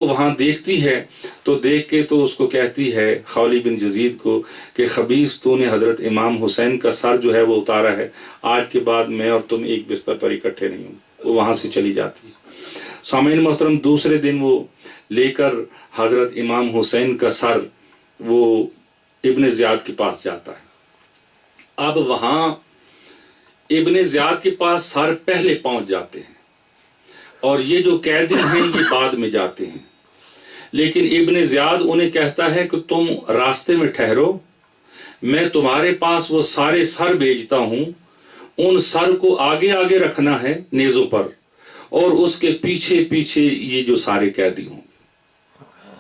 وہاں دیکھتی ہے تو دیکھ کے تو اس کو کہتی ہے خولی بن یزید کو کہ خبیث تو نے حضرت امام حسین کا سر جو ہے وہ اتارا ہے، آج کے بعد میں اور تم ایک بستر پر اکٹھے نہیں ہوں۔ وہ وہاں سے چلی جاتی ہے۔ سامعین محترم، دوسرے دن وہ لے کر حضرت امام حسین کا سر وہ ابن زیاد کے پاس جاتا ہے۔ اب وہاں ابن زیاد کے پاس سر پہلے پہنچ جاتے ہیں اور یہ جو قیدی ہیں یہ بعد میں جاتے ہیں، لیکن ابن زیاد انہیں کہتا ہے کہ تم راستے میں ٹھہرو، میں تمہارے پاس وہ سارے سر بھیجتا ہوں، ان سر کو آگے آگے رکھنا ہے نیزوں پر، اور اس کے پیچھے پیچھے یہ جو سارے قیدی ہوں۔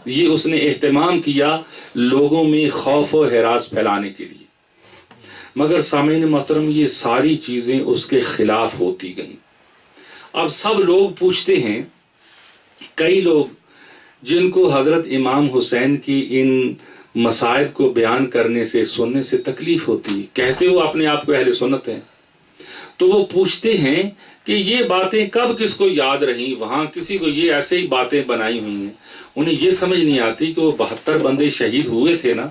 یہ اس نے اہتمام کیا لوگوں میں خوف و ہراس پھیلانے کے لیے، مگر سامعین محترم یہ ساری چیزیں اس کے خلاف ہوتی گئیں۔ اب سب لوگ پوچھتے ہیں، کئی لوگ جن کو حضرت امام حسین کی ان مصائب کو بیان کرنے سے سننے سے تکلیف ہوتی، کہتے وہ اپنے آپ کو اہل سنت ہیں، تو وہ پوچھتے ہیں کہ یہ باتیں کب کس کو یاد رہیں، وہاں کسی کو یہ ایسے ہی باتیں بنائی ہوئی ہیں۔ انہیں یہ سمجھ نہیں آتی کہ وہ 72 بندے شہید ہوئے تھے نا،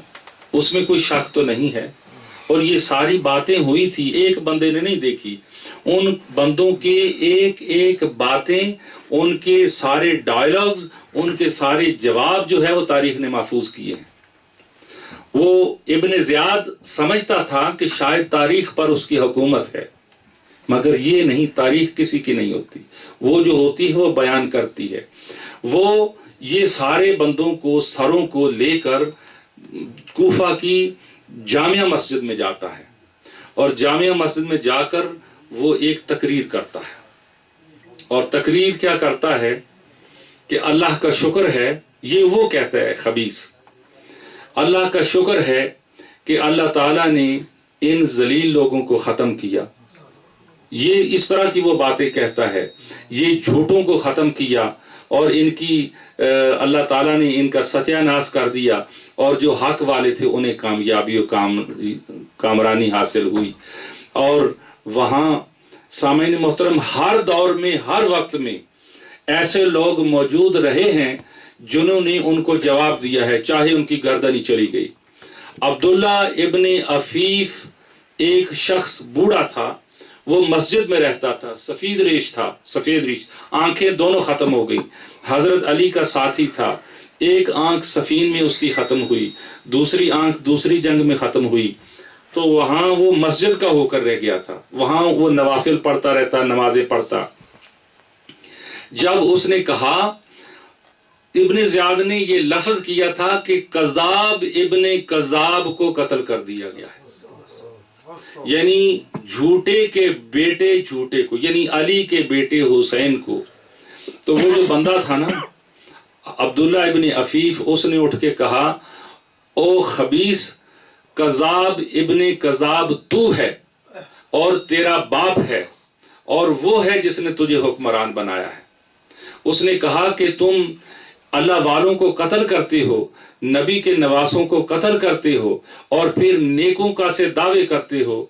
اس میں کوئی شک تو نہیں ہے، اور یہ ساری باتیں ہوئی تھی، ایک بندے نے نہیں دیکھی، ان بندوں کے ایک ایک باتیں، ان کے سارے ڈائلاگز، ان کے سارے جواب جو ہے وہ تاریخ نے محفوظ کیے ہیں۔ وہ ابن زیاد سمجھتا تھا کہ شاید تاریخ پر اس کی حکومت ہے، مگر یہ نہیں، تاریخ کسی کی نہیں ہوتی، وہ جو ہوتی ہے وہ بیان کرتی ہے۔ وہ یہ سارے بندوں کو، سروں کو لے کر کوفہ کی جامعہ مسجد میں جاتا ہے، اور جامعہ مسجد میں جا کر وہ ایک تقریر کرتا ہے، اور تقریر کیا کرتا ہے کہ اللہ کا شکر ہے، یہ وہ کہتا ہے خبیث، اللہ کا شکر ہے کہ اللہ تعالیٰ نے ان ذلیل لوگوں کو ختم کیا۔ یہ اس طرح کی وہ باتیں کہتا ہے، یہ جھوٹوں کو ختم کیا، اور ان کی اللہ تعالیٰ نے ان کا ستیہ ناش کر دیا، اور جو حق والے تھے انہیں کامیابی و کامرانی حاصل ہوئی۔ اور وہاں سامعین محترم ہر دور میں، ہر وقت میں ایسے لوگ موجود رہے ہیں جنہوں نے ان کو جواب دیا ہے، چاہے ان کی گردن ہی چلی گئی۔ عبداللہ ابن عفیف ایک شخص بوڑھا تھا، وہ مسجد میں رہتا تھا، سفید ریش تھا، سفید ریش، آنکھیں دونوں ختم ہو گئی، حضرت علی کا ساتھی تھا، ایک آنکھ سفین میں اس کی ختم ہوئی، دوسری آنکھ دوسری جنگ میں ختم ہوئی، تو وہاں وہ مسجد کا ہو کر رہ گیا تھا، وہاں وہ نوافل پڑھتا رہتا، نمازیں پڑھتا۔ جب اس نے کہا، ابن زیاد نے یہ لفظ کیا تھا کہ کذاب ابن کذاب کو قتل کر دیا گیا ہے، یعنی جھوٹے کے بیٹے جھوٹے کو، یعنی علی کے بیٹے حسین کو۔ تو وہ جو بندہ تھا نا عبداللہ ابن عفیف، اس نے اٹھ کے کہا، او خبیث، کذاب ابن کذاب تو ہے، اور تیرا باپ ہے، اور وہ ہے جس نے تجھے حکمران بنایا ہے۔ اس نے کہا کہ تم اللہ والوں کو قتل کرتے ہو، نبی کے نواسوں کو قتل کرتے ہو، اور پھر نیکوں کا سے دعوے کرتے ہو،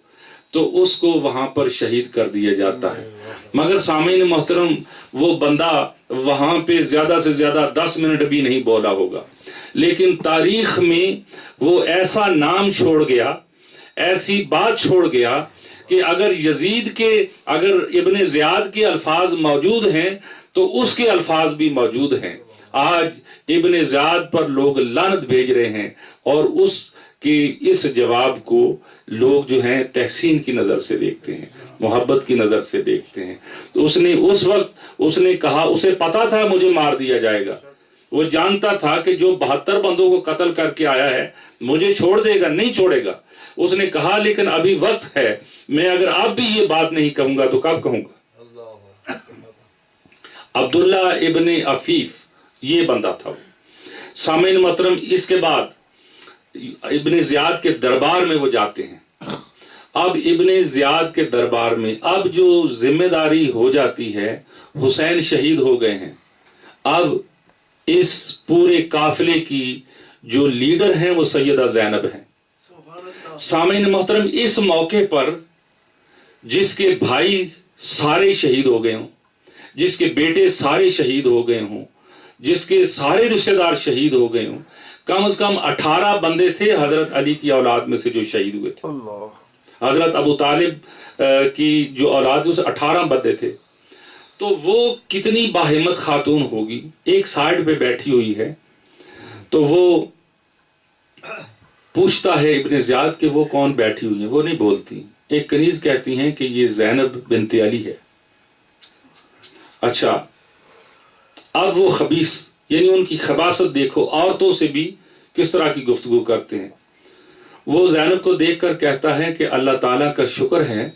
تو اس کو وہاں پر شہید کر دیا جاتا ہے۔ مگر سامعین محترم، وہ بندہ وہاں پہ زیادہ سے زیادہ 10 منٹ بھی نہیں بولا ہوگا، لیکن تاریخ میں وہ ایسا نام چھوڑ گیا، ایسی بات چھوڑ گیا کہ اگر یزید کے، اگر ابن زیاد کے الفاظ موجود ہیں تو اس کے الفاظ بھی موجود ہیں۔ آج ابن زیاد پر لوگ لعنت بھیج رہے ہیں، اور اس کی اس جواب کو لوگ جو ہیں تحسین کی نظر سے دیکھتے ہیں، محبت کی نظر سے دیکھتے ہیں۔ تو اس نے اس وقت اس نے کہا، اسے پتا تھا مجھے مار دیا جائے گا، وہ جانتا تھا کہ جو 72 بندوں کو قتل کر کے آیا ہے مجھے چھوڑ دے گا، نہیں چھوڑے گا۔ اس نے کہا لیکن ابھی وقت ہے، میں اگر اب بھی یہ بات نہیں کہوں گا تو کب کہوں گا۔ عبداللہ ابن عفیف یہ بندہ تھا۔ سامعین محترم، اس کے بعد ابن زیاد کے دربار میں وہ جاتے ہیں۔ اب ابن زیاد کے دربار میں اب جو ذمہ داری ہو جاتی ہے، حسین شہید ہو گئے ہیں، اب اس پورے قافلے کی جو لیڈر ہیں وہ سیدہ زینب ہیں۔ سامعین محترم، اس موقع پر جس کے بھائی سارے شہید ہو گئے ہوں، جس کے بیٹے سارے شہید ہو گئے ہوں، جس کے سارے رشتہ دار شہید ہو گئے ہوں، کم از کم 18 بندے تھے حضرت علی کی اولاد میں سے جو شہید ہوئے تھے. حضرت ابو طالب کی جو اولاد اس 18 بندے تھے. تو وہ کتنی باہمت خاتون ہوگی، ایک سائڈ پہ بیٹھی ہوئی ہے. تو وہ پوچھتا ہے ابن زیاد کہ وہ کون بیٹھی ہوئی ہے، وہ نہیں بولتی. ایک کنیز کہتی ہیں کہ یہ زینب بنت علی ہے. اچھا، اب وہ خبیث، یعنی ان کی خباثت دیکھو، عورتوں سے بھی کس طرح کی گفتگو کرتے ہیں. وہ زینب کو دیکھ کر کہتا ہے کہ اللہ تعالیٰ کا شکر ہے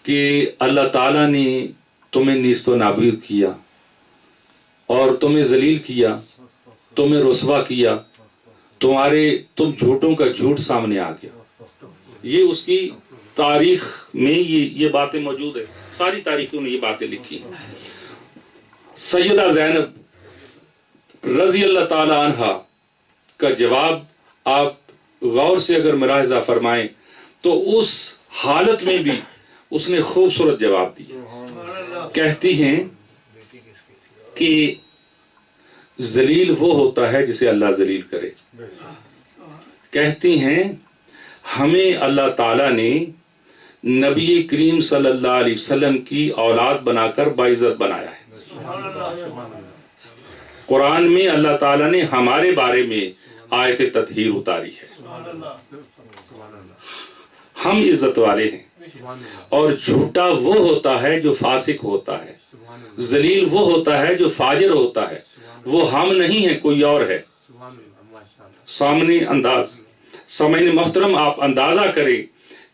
کہ اللہ تعالیٰ نے تمہیں نیست و نابود کیا اور تمہیں ذلیل کیا، تمہیں رسوا کیا، تم جھوٹوں کا جھوٹ سامنے آ گیا. یہ اس کی تاریخ میں یہ باتیں موجود ہیں، ساری تاریخوں میں یہ باتیں لکھی ہیں. سیدہ زینب رضی اللہ تعالی عنہا کا جواب آپ غور سے اگر ملاحظہ فرمائیں تو اس حالت میں بھی اس نے خوبصورت جواب دیا. کہتی ہیں کہ ذلیل وہ ہوتا ہے جسے اللہ ذلیل کرے. کہتی ہیں ہمیں اللہ تعالیٰ نے نبی کریم صلی اللہ علیہ وسلم کی اولاد بنا کر باعزت بنایا ہے. قرآن میں اللہ تعالیٰ نے ہمارے بارے میں آیت تطہیر اتاری ہے. ہم عزت والے ہیں. اور جھوٹا وہ ہوتا ہے جو فاسق ہوتا ہے، ذلیل وہ ہوتا ہے جو فاجر ہوتا ہے. وہ ہم نہیں ہیں، کوئی اور ہے. سامعین محترم، آپ اندازہ کریں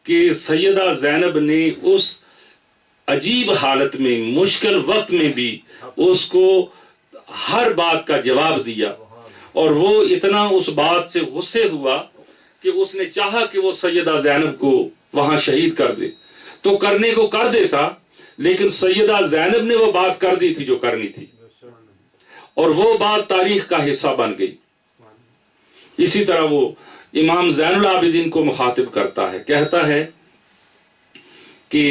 کہ سیدہ زینب نے اس عجیب حالت میں، مشکل وقت میں بھی اس کو ہر بات کا جواب دیا. اور وہ اتنا اس بات سے غصے ہوا کہ اس نے چاہا کہ وہ سیدہ زینب کو وہاں شہید کر دے. تو کرنے کو کر دیتا، لیکن سیدہ زینب نے وہ بات کر دی تھی جو کرنی تھی، اور وہ بات تاریخ کا حصہ بن گئی. اسی طرح وہ امام زین العابدین کو مخاطب کرتا ہے، کہتا ہے کہ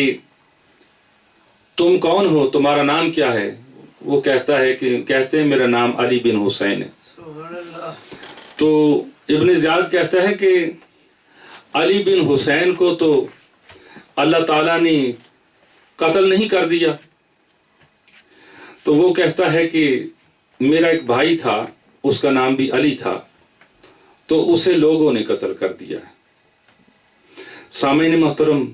تم کون ہو، تمہارا نام کیا ہے؟ وہ کہتا ہے کہ کہتے ہیں میرا نام علی بن حسین ہے. تو ابن زیاد کہتا ہے کہ علی بن حسین کو تو اللہ تعالیٰ نے قتل نہیں کر دیا. تو وہ کہتا ہے کہ میرا ایک بھائی تھا، اس کا نام بھی علی تھا، تو اسے لوگوں نے قتل کر دیا ہے. سامعین محترم،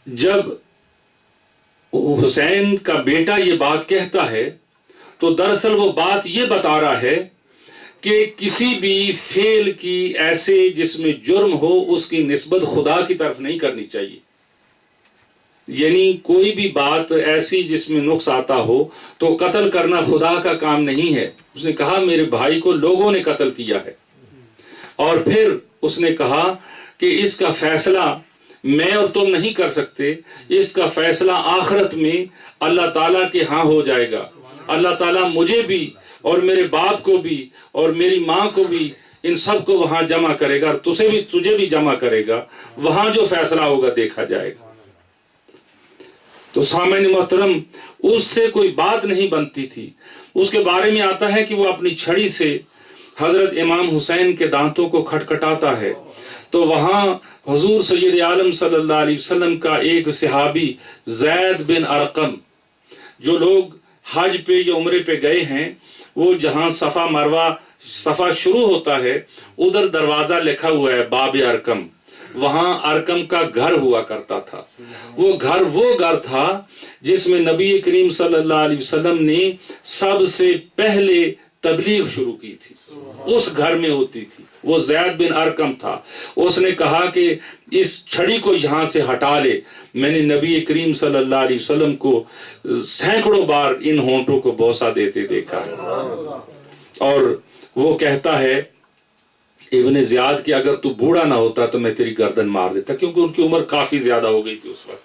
جب حسین کا بیٹا یہ بات کہتا ہے تو دراصل وہ بات یہ بتا رہا ہے کہ کسی بھی فعل کی ایسے جس میں جرم ہو اس کی نسبت خدا کی طرف نہیں کرنی چاہیے. یعنی کوئی بھی بات ایسی جس میں نقص آتا ہو تو قتل کرنا خدا کا کام نہیں ہے. اس نے کہا میرے بھائی کو لوگوں نے قتل کیا ہے، اور پھر اس نے کہا کہ اس کا فیصلہ میں اور تم نہیں کر سکتے، اس کا فیصلہ آخرت میں اللہ تعالیٰ کے ہاں ہو جائے گا. اللہ تعالیٰ مجھے بھی اور میرے باپ کو بھی اور میری ماں کو بھی، ان سب کو وہاں جمع کرے گا، اور تجھے بھی جمع کرے گا. وہاں جو فیصلہ ہوگا دیکھا جائے گا. تو سامعین محترم، اس سے کوئی بات نہیں بنتی تھی. اس کے بارے میں آتا ہے کہ وہ اپنی چھڑی سے حضرت امام حسین کے دانتوں کو کھٹکھٹاتا ہے. تو وہاں حضور سید عالم صلی اللہ علیہ وسلم کا ایک صحابی زید بن ارقم، جو لوگ حج پہ یا عمرے پہ گئے ہیں، وہ جہاں صفا مروہ صفا شروع ہوتا ہے ادھر دروازہ لکھا ہوا ہے باب ارقم. وہاں ارقم کا گھر ہوا کرتا تھا. وہ گھر تھا جس میں نبی کریم صلی اللہ علیہ وسلم نے سب سے پہلے تبلیغ شروع کی تھی. اس گھر میں ہوتی تھی. وہ زید بن ارقم تھا. اس نے کہا کہ اس چھڑی کو یہاں سے ہٹا لے. میں نے نبی کریم صلی اللہ علیہ وسلم کو سینکڑوں بار ان ہونٹوں کو بوسہ دیتے دیکھا ہے. اور وہ کہتا ہے ابن زیاد کہ اگر تو بوڑھا نہ ہوتا تو میں تیری گردن مار دیتا، کیونکہ ان کی عمر کافی زیادہ ہو گئی تھی اس وقت.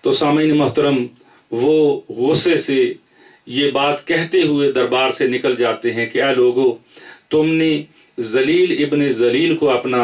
تو سامعین محترم، وہ غصے سے یہ بات کہتے ہوئے دربار سے نکل جاتے ہیں کہ اے لوگو، تم نے ذلیل ابن ذلیل کو اپنا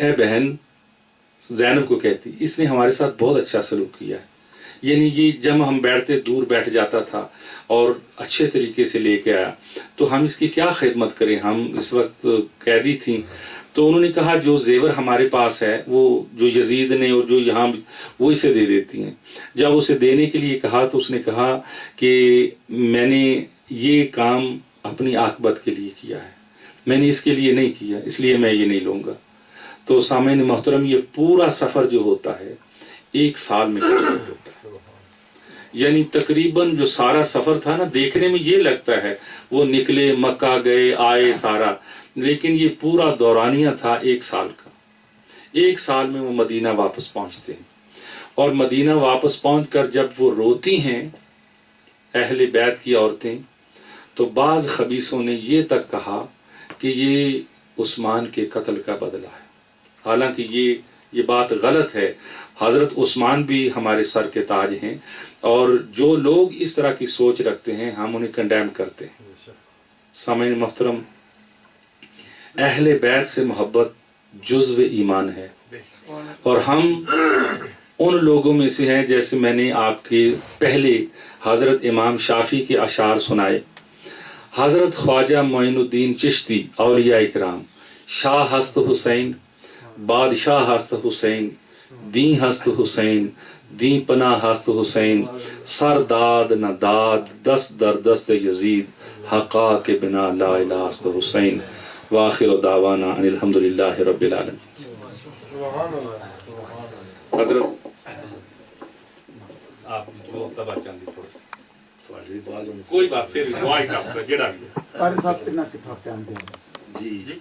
اے بہن زینب کو کہتی اس نے ہمارے ساتھ بہت اچھا سلوک کیا ہے، یعنی یہ جب ہم بیٹھتے دور بیٹھ جاتا تھا اور اچھے طریقے سے لے کے آیا، تو ہم اس کی کیا خدمت کریں، ہم اس وقت قیدی تھیں۔ تو انہوں نے کہا جو زیور ہمارے پاس ہے وہ جو یزید نے اور جو یہاں وہ اسے دے دیتی ہیں۔ جب اسے دینے کے لیے کہا تو اس نے کہا کہ میں نے یہ کام اپنی عاقبت کے لیے کیا ہے، میں نے اس کے لیے نہیں کیا، اس لیے میں یہ نہیں لوں گا۔ تو سامعین محترم یہ پورا سفر جو ہوتا ہے 1 سال میں ہوتا ہے، یعنی تقریباً جو سارا سفر تھا نا، دیکھنے میں یہ لگتا ہے وہ نکلے مکہ گئے آئے سارا، لیکن یہ پورا دورانیہ تھا 1 سال کا۔ 1 سال میں وہ مدینہ واپس پہنچتے ہیں، اور مدینہ واپس پہنچ کر جب وہ روتی ہیں اہل بیت کی عورتیں، تو بعض خبیثوں نے یہ تک کہا کہ یہ عثمان کے قتل کا بدلہ ہے، حالانکہ یہ بات غلط ہے۔ حضرت عثمان بھی ہمارے سر کے تاج ہیں، اور جو لوگ اس طرح کی سوچ رکھتے ہیں ہم انہیں کنڈیم کرتے ہیں۔ سامعین محترم، اہل بیت سے محبت جزو ایمان ہے، اور ہم ان لوگوں میں سے ہیں، جیسے میں نے آپ کے پہلے حضرت امام شافعی کے اشعار سنائے۔ حضرت خواجہ معین الدین چشتی اولیاء اکرام، شاہ ہست حسین، بادشاہ ہست حسین، دین ہست حسین، دین پناہ ہست حسین، سر داد نہ داد دست در دست یزید، حقا کے بنا لا الہ ہست حسین۔ وآخر دعوانا ان الحمدللہ رب العالمین۔ حضرت آپ جو تبا چاندی تھوڑا کوئی بات پھر دعائی کا جڑا بھی قاری صاحب کتنا کتاب ٹائم دیا جی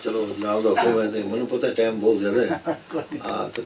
چلو نام رکھو، میں نے پتہ ٹائم بہت زیادہ ہے۔